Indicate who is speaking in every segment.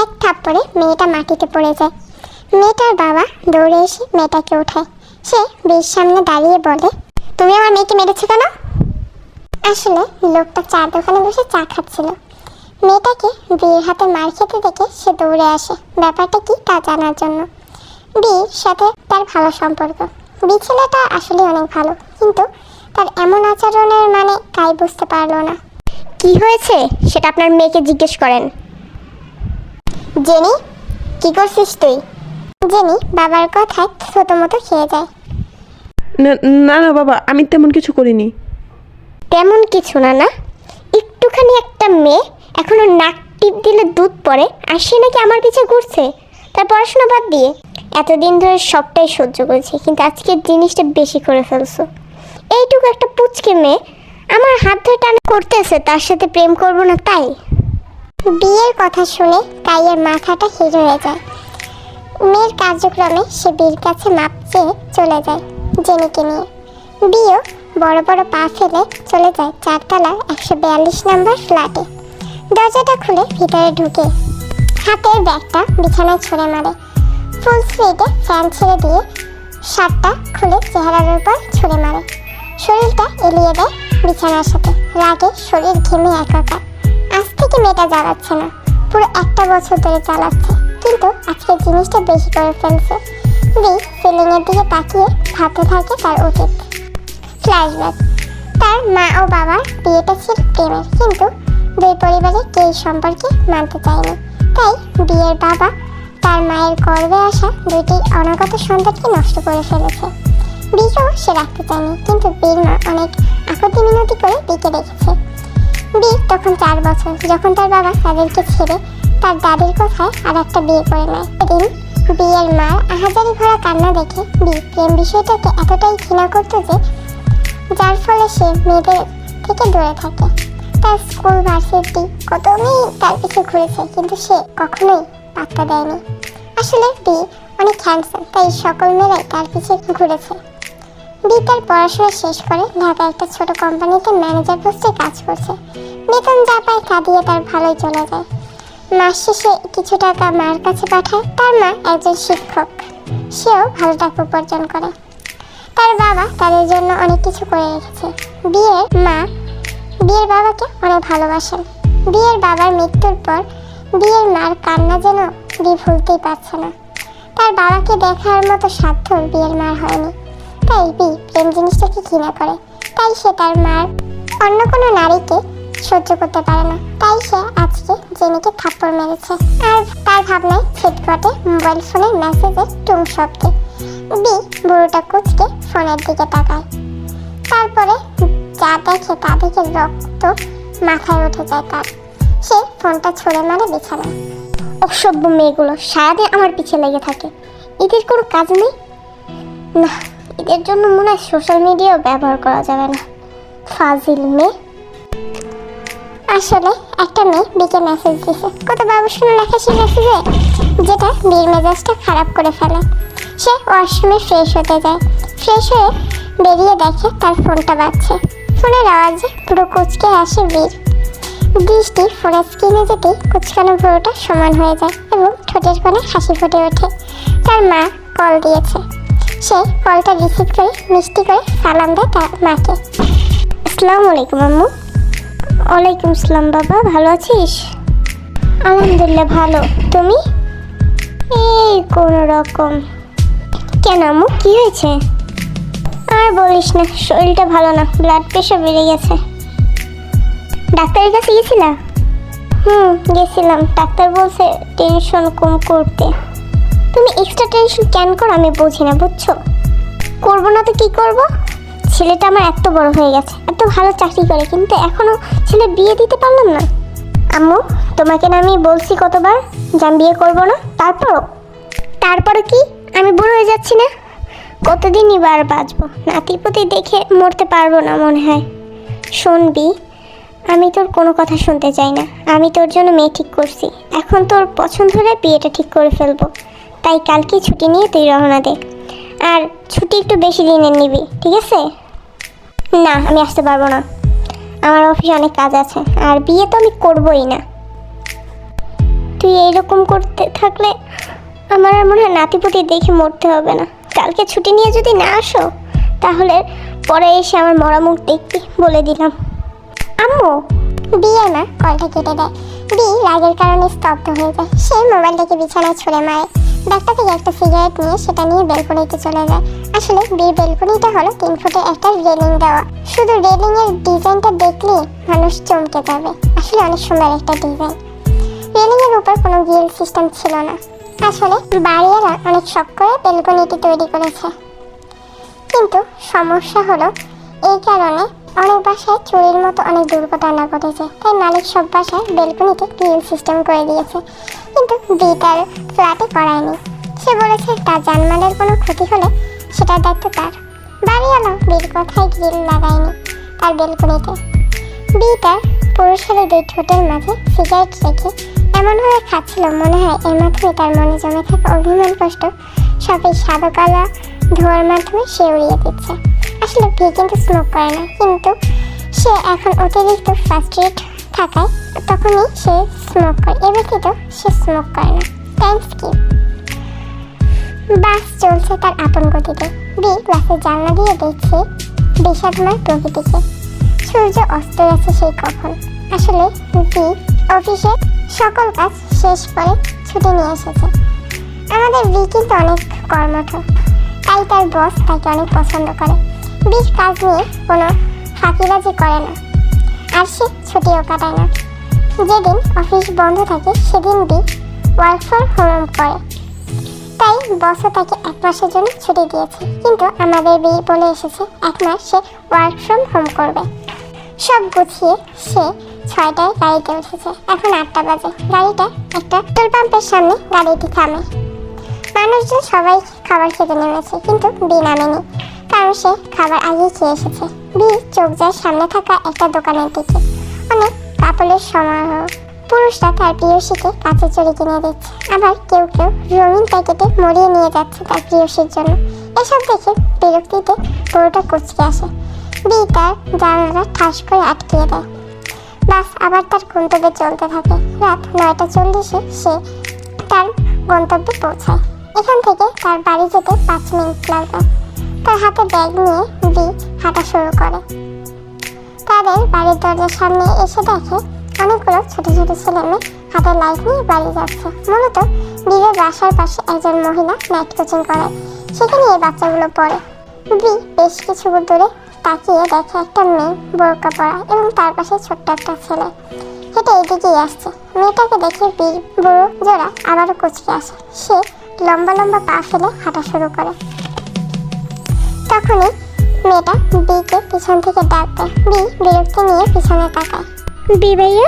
Speaker 1: এক থাপ্পড়ে মেয়েটা মাটিতে পড়ে যায়। মেয়েটার বাবা দৌড়ে এসে মেয়েটাকে ওঠায়। সে বীর সামনে দাঁড়িয়ে বলে, তুমি আমার মেয়েকে মেরেছো কেন? আসলে লোকটা চা দোকানে বসে চা খাচ্ছিল। মেয়েটাকে বীর হাতে মার খেতে দেখে সে দৌড়ে আসে ব্যাপারটা কি তা জানার জন্য। বীর সাথে তার ভালো সম্পর্ক। বি ছেলেটা আসলে অনেক ভালো, কিন্তু তার এমন আচরণের মানে কাই বুঝতে পারলো না।
Speaker 2: কি হয়েছে সেটা আপনার মেয়েকে জিজ্ঞেস করেন।
Speaker 1: জেনি, কি করছিস তুই? জেনি বাবার কথায় ছোট মতো খেয়ে যায়।
Speaker 3: না না বাবা, আমি তেমন কিছু করিনি।
Speaker 2: তেমন কিছু না? না একটুখানি একটা মেয়ে এখনো নাক টিপ দিলে দুধ পড়ে, আর সে নাকি আমার পিছে ঘুরছে, তার পড়াশোনা বাদ দিয়ে। এতদিন ধরে সবটাই সহ্য করেছি, কিন্তু আজকের জিনিসটা বেশি করে ফেলছো। এইটুকু একটা পুচকে মেয়ে আমার হাত ধরে টানা করতেছে, তার সাথে প্রেম করবো না তাই?
Speaker 1: বিয়ের কথা শুনে কাইয়ের মাথাটা হিট হয়ে যায়। মেয়ের কার্যক্রমে সে বীর কাছে মাপ চেয়ে চলে যায় জেনিকে নিয়ে। বিয়েও বড় বড় পা ফেলে চলে যায় 4 তলার 142 নম্বর ফ্ল্যাটে। দরজাটা খুলে ভিতরে ঢুকে হাতের ব্যাগটা বিছানায় ছুঁড়ে মারে। ফুল স্পিডে ফ্যান ছেড়ে দিয়ে শার্টটা খুলে চেহারার উপর ছুঁড়ে মারে। শরীরটা এলিয়ে দেয় বিছানার সাথে। রাগে শরীর ঘেমে একাকার। আজ থেকে মেয়েটা জ্বালাচ্ছে না, পুরো 1 বছর ধরে চালাচ্ছে, কিন্তু আজকে জিনিসটা বেশি করে ফেলছে। বি সিলিংয়ের দিকে তাকিয়ে ভাবতে থাকে তার অতীত। ফ্ল্যাশব্যাক। তার মা ও বাবার বিয়েটা ছিল প্রেমের, কিন্তু দুই পরিবারে কেউ সম্পর্কে মানতে চায়নি। তাই বিয়ের বাবা তার মায়ের গর্ভে আসা 2টি অনাগত সন্তানকে নষ্ট করে ফেলেছে। বিকেও সে রাখতে চায়নি, কিন্তু বীর মা অনেক আপত্তি মিনতি করে বিকে রেখেছে। বি তখন 4 বছর, যখন তার বাবা তাদেরকে ছেড়ে তার দাদির কথায় আর একটা বিয়ে করে নেয়। সেদিন বিয়ের মার আহাজারি ভরা কান্না দেখে বি প্রেম বিষয়টাকে এতটাই ঘৃণা করতো যে যার ফলে সে মেয়েদের থেকে দূরে থাকে। তার স্কুল ভার্সিটি কত মেয়ে তার পিছু ঘুরেছে, কিন্তু সে কখনোই পাত্তা দেয়নি। আসলে বি অনেক হ্যান্ডসাম, তাই সকল মেয়েরাই তার পিছে ঘুরেছে। বি তার পড়াশোনা শেষ করে ঢাকা একটা ছোট কোম্পানিতে ম্যানেজার পোস্টে কাজ করছে। বেতন যা পায় তা দিয়ে তার ভালোই চলে যায়। মাস শেষে কিছু টাকা মার কাছে পাঠায়। তার মা একজন শিক্ষক, সেও ভালো টাকা উপার্জন করে। তার বাবা তাদের জন্য অনেক কিছু করে রেখেছে। বিয়ের মা বিয়ের বাবাকে অনেক ভালোবাসেন। বিয়ের বাবার মৃত্যুর পর বিয়ের মার কান্না যেন বি ভুলতেই পারছে না। তার বাবাকে দেখার মতো সাধ্য বিয়ের মার হয়নি, তাই বি প্রেম জিনিসটাকে ঘৃণা করে। তাই সে তার মার অন্য কোনো নারীকে সহ্য করতে পারে না। তাই সে আজকে জেনিকে থাপ্পড় মেরেছে। আর তার ভাবনায় ছেদ ঘটে মোবাইল ফোনের মেসেজের টুং শব্দে। বি বুড়োটা কুচকে ফোনের দিকে তাকায়। তারপরে যা দেখে তা দেখে রক্ত মাথায় উঠে যায় তার। সে ফোনটা ছুঁড়ে মারে বিছানায়।
Speaker 2: অসভ্য মেয়েগুলো সারাদিন আমার পিছে লেগে থাকে, এদের কোনো কাজ নেই। না, এদের জন্য মনে হয় সোশ্যাল মিডিয়াও ব্যবহার করা যাবে না। ফাজিল মেয়ে।
Speaker 1: আসলে একটা মেয়ে বিকে মেসেজ দিছে, কত বাবুসোনা লেখা সেই মেসেজে, যেটা বীর মেজাজটা খারাপ করে ফেলে। সে ওয়াশরুমে ফ্রেশ হতে যায়। ফ্রেশ হয়ে বেরিয়ে দেখে তার ফোনটা বাজছে। ফোনের আওয়াজে পুরো কুচকে আসে বীর। দৃষ্টি ফোনের স্ক্রিনে যেতেই কুচকানো ভুরুটা সমান হয়ে যায় এবং ঠোঁটের কোণে হাসি ফুটে ওঠে। তার মা কল দিয়েছে। সে কলটা রিসিভ করে মিষ্টি করে সালাম দেয় তার মাকে।
Speaker 2: আসসালামু আলাইকুম আম্মু। ওয়ালাইকুম আসসালাম বাবা, ভালো আছিস? আলহামদুলিল্লাহ ভালো, তুমি? এই কোনো রকম। কেন আম্মু, কি হয়েছে? আর বলিস না, শরীরটা ভালো না, ব্লাড প্রেশার বেড়ে গেছে। ডাক্তারের কাছে গেছিলা? গেছিলাম, ডাক্তার বলছে টেনশন কম করতে। তুমি এক্সট্রা টেনশন কেন করো আমি বুঝি না, বুঝছো? করবো না তো কি করবো? ছেলেটা আমার এত বড় হয়ে গেছে, এত ভালো চাকরি করে, কিন্তু এখনো ছেলে বিয়ে দিতে পারলাম না। আম্মু, তোমাকে না আমি বলছি কতবার যে আমি বিয়ে করবো না? তারপরে কি আমি বুড়ো হয়ে যাচ্ছি না? কতদিনই বার বাঁচবো, নাতিপুতি দেখে মরতে পারবো না মনে হয়। শুনবি, আমি তোর কোনো কথা শুনতে চাই না। আমি তোর জন্য মেয়ে ঠিক করছি, এখন তোর পছন্দ হলে বিয়েটা ঠিক করে ফেলবো। তাই কালকে ছুটি নিয়ে তুই রওনা দে। আর ছুটি একটু বেশি দিনের নিবি, ঠিক আছে? না, আমি আসতে পারবো না, আমার অফিসে অনেক কাজ আছে, আর বিয়ে তো আমি করবোই না। তুই এইরকম করতে থাকলে আমার আর মনে হয় নাতিপতি দেখে মরতে হবে না। কালকে ছুটি নিয়ে যদি না আসো তাহলে পরে এসে আমার মরা মুখ দেখবি, বলে দিলাম। আম্মু,
Speaker 1: বিয়ের মা কলটা কেটে দেয়। বি রাগের কারণে স্তব্ধ হয়ে যায়। সে মোবাইলটাকে বিছানায় ছুঁড়ে মারে। ব্যাগটা থেকে একটা সিগারেট নিয়ে সেটা নিয়ে বেলকনিতে চলে যায়। আসলে বিয়ের বেলকনিটা হলো 3 ফুটের একটা রেলিং দেওয়া। শুধু রেলিং এর ডিজাইনটা দেখলে মানুষ চমকে যাবে। আসলে অনেক সুন্দর একটা ডিজাইন। রেলিং এর উপর কোনো গ্রিল সিস্টেম ছিল না। আসলে বাড়িওয়ালা অনেক শখ করে বেলকনিটি তৈরি করেছে, কিন্তু সমস্যা হলো এই কারণে অনেক বাসায় চুরির মতো অনেক দুর্ঘটনা ঘটেছে। তাই মালিক সব বাসায় বেলকনিতে গ্রিল সিস্টেম করে দিয়েছে, কিন্তু বি তার ফ্ল্যাটে করায়নি। সে বলেছে তার জানমালের কোনো ক্ষতি হলে সেটার দায়িত্ব তার। বাড়িওয়ালা বির কথায় গ্রিল লাগায়নি তার বেলকনিতে। বি তার পুরুষের 2 ঠোঁটের মাঝে সিগারেট রেখে এমনভাবে খাচ্ছিল মনে হয় এর মাধ্যমে তার মনে জমে থাকা অভিমান কষ্ট সব এই সাদা কালা ধোয়ার মাধ্যমে সে উড়িয়ে দিচ্ছে। আসলে বি কিন্তু স্মোক করে না, কিন্তু সে এখন অতিরিক্ত ফ্রাস্ট্রেট থাকায় তখনই সে স্মোক করে। এ ব্যতীত সে স্মোক করে না। থ্যাঙ্কস কি। বাস চলছে তার আপন গতিতে। বি বাসের জানলা দিয়ে দেখছে বিষাদময় প্রকৃতিকে। সূর্য অস্ত গেছে সেই কখন। আসলে বি অফিসে সকল কাজ শেষ করে ছুটি নিয়ে এসেছে। আমাদের বি কিন্তু অনেক কর্মঠ, তাই তার বস তাকে অনেক পছন্দ করে। বি কাজ নিয়ে কোনো ফাঁকিবাজি করে না, আর সে ছুটিও কাটায় না। যেদিন অফিস বন্ধ থাকে সেদিন বি ওয়ার্ক ফ্রম হোম করে। তাই বসও তাকে 1 মাসের জন্য ছুটি দিয়েছে, কিন্তু আমাদের বি বলে এসেছে 1 মাস সে ওয়ার্ক ফ্রম হোম করবে। সব গুছিয়ে সে 6টায় গাড়িতে উঠেছে। এখন 8টা বাজে। গাড়িটা একটা পেট্রোল পাম্পের সামনে গাড়িটি থামে। মানুষজন সবাই খাবার খেতে নেমেছে, কিন্তু বি নামেনি, কারণ সে খাবার আগেই খেয়ে এসেছে। বি চোখ যায় সামনে থাকা একটা দোকানের দিকে। অনেক কাপড়ের সমারোহ। পুরুষরা তার প্রিয়সীকে কাঁচের চড়ি কিনে দিচ্ছে, আবার কেউ কেউ রঙিন প্যাকেটে মরিয়ে নিয়ে যাচ্ছে তার প্রিয়সীর জন্য। এসব দেখে বিরক্তিতে পুরোটা কুচকে আসে। বি তার জানালা ঠাস করে আটকিয়ে দেয়। বাস আবার তার গন্তব্যে চলতে থাকে। রাত 9:40-এ সে তার গন্তব্যে পৌঁছায়। এখান থেকে তার বাড়ি যেতে 5 মিনিট লাগবে। তার হাতে ব্যাগ নিয়ে বি হাঁটা শুরু করে। তাদের বাড়ির দরজার সামনে এসে দেখে অনেকগুলো ছোট ছোট ছেলে মেয়ে হাতে লাইট নিয়ে বাড়ি যাচ্ছে। মূলত বিয়ের বাসার পাশে একজন মহিলা নাইট কোচিং করায়, সেখানে এই বাচ্চাগুলো পড়ে। বি বেশ কিছু দূরে তাকিয়ে দেখে একটা মেয়ে বোরকা পরা এবং তার পাশে ছোট্ট একটা ছেলে হেঁটে এদিকেই আসছে। মেয়েটাকে দেখে বীর বুড়ো জোড়া আবারও কুচকে আসে। সে লম্বা লম্বা পা ফেলে হাঁটা শুরু করে। তখনই মেয়েটা বিকে পিছন থেকে ডাক দেয়। বি বিরক্তি নিয়ে পিছনে তাকায়।
Speaker 2: বি ভাইয়া,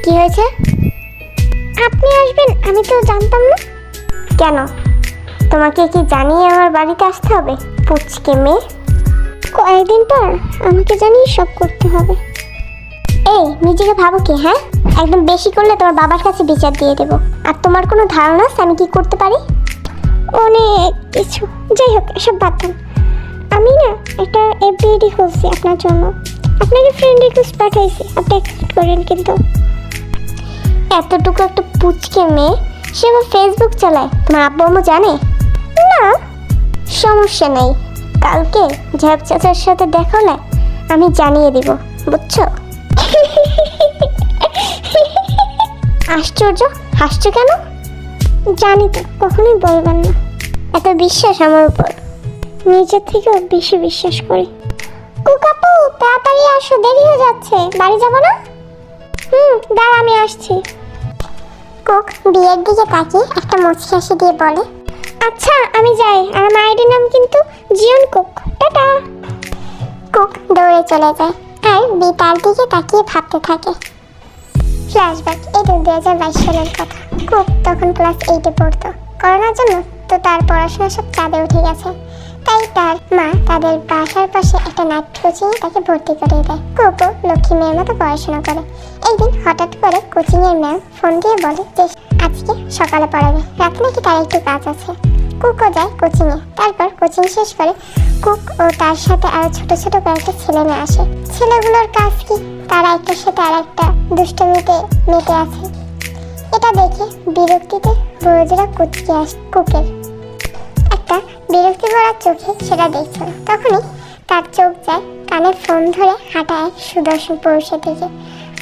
Speaker 2: কি হয়েছে? আপনি আসবেন আমি তো জানতাম না। কেন, তোমাকে কি জানিয়ে আমার বাড়িতে আসতে হবে? পুচকে মেয়ে, কয়েকদিন পর আমাকে জানিয়ে সব করতে হবে। এই নিজেকে ভাবো কি? হ্যাঁ, একদম বেশি করলে তোমার বাবার কাছে বিচার দিয়ে দেবো। আর তোমার কোনো ধারণা আছে আমি কি করতে পারি? অনেক কিছু। যাই হোক, এসব বাদ দাও। আমি না একটা এফবিআইডি খুঁজছি আপনার জন্য। আপনাকে ফ্রেন্ড রিকোয়েস্ট পাঠাইছি, আপনি অ্যাকসেপ্ট করেন। কিন্তু এতটুকু একটা পুচকে মেয়ে, সে আবার ফেসবুক চালায়, তোমার আব্বু আম্মু জানে না? সমস্যা নেই, কালকে ঝ্যাপ চাচার সাথে দেখা হলে আমি জানিয়ে দিব, বুঝছো? আশ্চর্য, হাসছো কেন? জানি তো, কখনোই বলবেন না। এত বিশ্বাস আমার উপর, নিজের থেকেও বেশি বিশ্বাস করি। কুকাপু, তাড়াতাড়ি আসো, দেরি হয়ে যাচ্ছে। বাড়ি যাবো না? দাঁড়া, আমি আসছি।
Speaker 1: কুক বিয়ের দিকে তাকিয়ে একটা মুচকি হাসি দিয়ে বলে,
Speaker 2: আচ্ছা আমি যাই, আর আমার আইডি নাম কিন্তু জিয়ন কুক। টাটা।
Speaker 1: কুক দৌড়ে চলে যায়, আর বি তার দিকে তাকিয়ে ভাবতে থাকে। ফ্ল্যাশব্যাক, এটা 2022 সালের কথা। কুক তখন ক্লাস 8-এ পড়তো। করোনার জন্য তো তার পড়াশোনা সব চাঁদে উঠে গেছে। তাই তার মা তাদের বাসার পাশে একটা নাইট কোচিংয়ে তাকে ভর্তি করিয়ে দেয়। কুকও লক্ষ্মী মেয়ের মতো পড়াশোনা করে। একদিন হঠাৎ করে কোচিংয়ের ম্যাম ফোন দিয়ে বলে যে আজকে সকালে পড়াবে, রাতে নাকি তার একটু কাজ আছে। কুকও যায় কোচিংয়ে। তারপর কোচিং শেষ করে কুক ও তার সাথে আরো ছোট ছোট কয়েকটা ছেলে মেয়ে আসে। ছেলেগুলোর কাজ কি? তারা একটার সাথে আর একটা দুষ্টমিতে মেতে আছে। এটা দেখে বিরক্তিতে বড়জোড়া কুচকে আসে কুকের। একটা বিরক্তি ভরা চোখে সেটা দেখছিল। তখনই তার চোখ যায় কানে ফোন ধরে হাঁটা এক সুদর্শন পুরুষের দিকে।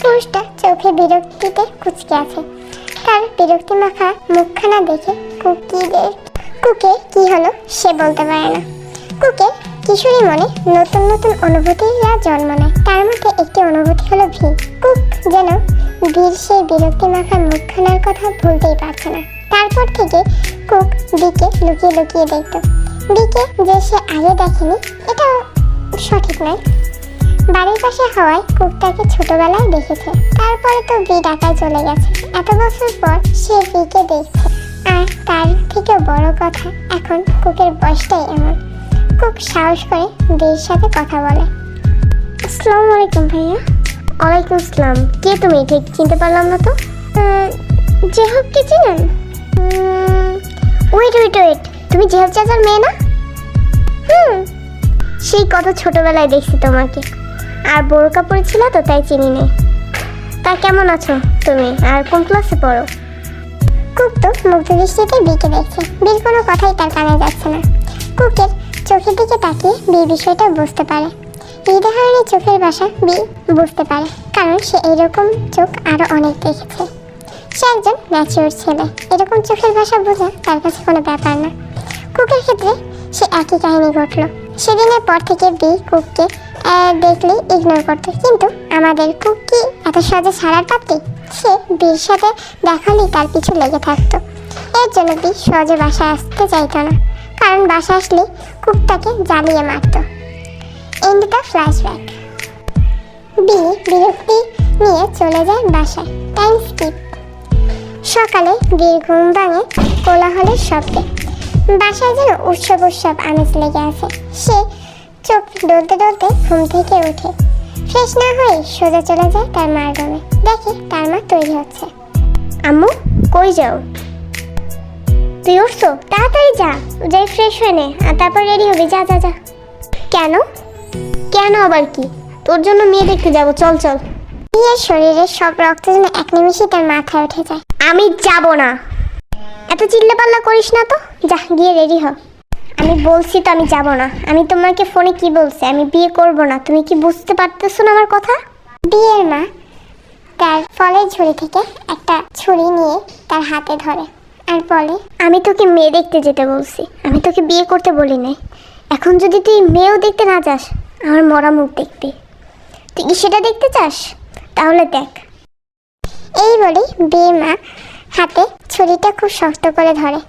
Speaker 1: পুরুষটা চোখে বিরক্তিতে কুচকে আছে। তার বিরক্তি মাখা মুখখানা দেখে কুকের কি হলো সে বলতে পারে না। কুকের কিশোরী মনে নতুন নতুন অনুভূতিরা জন্ম নেয়। তার মধ্যে একটি অনুভূতি হলো ভি। কুক যেন বীর সেই বিরক্তি মাখা মুখখানার কথা ভুলতেই পারছে না। তারপর থেকে কুক বিকে লুকিয়ে লুকিয়ে দেখত। বিকে যে সে আগে দেখেনি এটা সঠিক নয়। বাড়ির পাশে হওয়ায় কুক তাকে ছোটবেলায় দেখেছে। তারপরে তো বি ঢাকায় চলে গেছে। এত বছর পর সে বিকে দেখছে। আর তার থেকেও বড় কথা, এখন কুকের বয়সটাই এমন। কুক সাহস করে বীর সাথে কথা বলে।
Speaker 2: আসসালামু আলাইকুম ভাইয়া। ওয়ালাইকুম আসসালাম। কে তুমি? ঠিক চিনতে পারলাম না তো। জেহবকে চিনেন? ওয়েট, তুমি জেহব চাচার মেয়ে না? সেই কত ছোটবেলায় দেখছি তোমাকে, আর বোরকা পরেছিল তো তাই চিনি নেই। তা কেমন আছো তুমি, আর কোন ক্লাসে পড়ো?
Speaker 1: কুক তো মুগ্ধ দৃষ্টিতে বিকে দেখছে। বীর কোনো কথাই তার কানে যাচ্ছে না। কুকের চোখের দিকে তাকিয়ে বি বিষয়টা বুঝতে পারে। হৃদয়হারিণী চোখের ভাষা বি বুঝতে পারে, কারণ সে এইরকম চোখ আরো অনেক দেখেছে। সে একজন ম্যাচিওর ছেলে। এরকম চোখের ভাষা বোঝা তার কাছে কোনো ব্যাপার না। কুকের ক্ষেত্রে সে একই কাহিনী ঘটল। সেদিনের পর থেকে বি কুককে দেখলে ইগনোর করত। কিন্তু আমাদের কুক কি এত সহজে ছাড়ার পাত্রী? সে বীর সাথে দেখালেই তার পিছু লেগে থাকতো। এর জন্য বি সহজে বাসায় আসতে চাইতো না, কারণ বাসায় আসলে কুক তাকে জ্বালিয়ে মারত। End the flashback. বি বিরক্তি নিয়ে চলে যায় বাসায়। Time skip. সকালে বীর ঘুম ভাঙে কোলাহলের শব্দে। বাসায় যেন উৎসব আমেজ লেগে আছে। সে চোখ ডলতে ডলতে ঘুম থেকে উঠে ফ্রেশ না হয়ে সোজা চলে যায় তার মার রুমে। দেখে তার মা তৈরি হচ্ছে।
Speaker 2: আম্মু কই যাও? তুই উঠছো? তাড়াতাড়ি যা, যাই ফ্রেশ হয়ে নে, আর তারপর রেডি হবি। যা যা যা। কেন? কেন আবার কি? তোর জন্য মেয়ে দেখতে যাবো, চল চল।
Speaker 1: বিয়ের শরীরের সব রক্ত যেন এক নিমিষেই তার মাথায় উঠে যায়।
Speaker 2: আমি যাব না। এত চিল্লা পাল্লা করিস না তো, যা গিয়ে রেডি হ। আমি বলছি তো আমি যাব না। আমি তোমাকে ফোনে কি বলছি? আমি বিয়ে করব না। তুমি কি বুঝতে পারতেছো না আমার কথা?
Speaker 1: বিয়ের মা তার ফলের ঝুড়ি থেকে একটা ছুরি নিয়ে তার হাতে ধরে আর বলে,
Speaker 2: আমি তোকে মেয়ে দেখতে যেতে বলছি, আমি তোকে বিয়ে করতে বলি নাই। এখন যদি তুই মেয়েও দেখতে না চাস, আমার মরা মুখ দেখবি। তুই কি সেটা দেখতে চাস? তাহলে দেখ।
Speaker 1: এই বলেই বিয়ের মা হাতে ছুরিটা খুব শক্ত করে ধরে।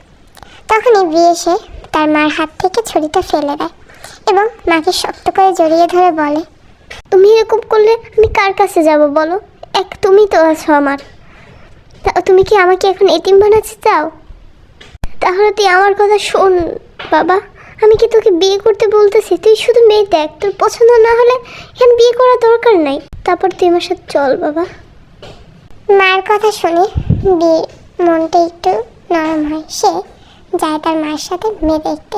Speaker 1: তখনই বিয়ে এসে তার মার হাত থেকে ছুরিটা ফেলে দেয় এবং মাকে শক্ত করে জড়িয়ে ধরে বলে,
Speaker 2: তুমি এরকম করলে আমি কার কাছে যাব বলো? তুমি তো আছো আমার। তুমি কি আমাকে এখন এতিম বানাতে চাও? তাহলে তুই আমার কথা শোন বাবা। আমি কি তোকে বিয়ে করতে বলতেছি? তুই শুধু মেয়ে দেখ, তোর পছন্দ না হলে এখন বিয়ে করার দরকার নাই। তারপর তুই আমার সাথে চল বাবা।
Speaker 1: মার কথা শুনে বিয়ের মনটা একটু নরম হয়। সে যায় তার মায়ের সাথে মেয়ে দেখতে।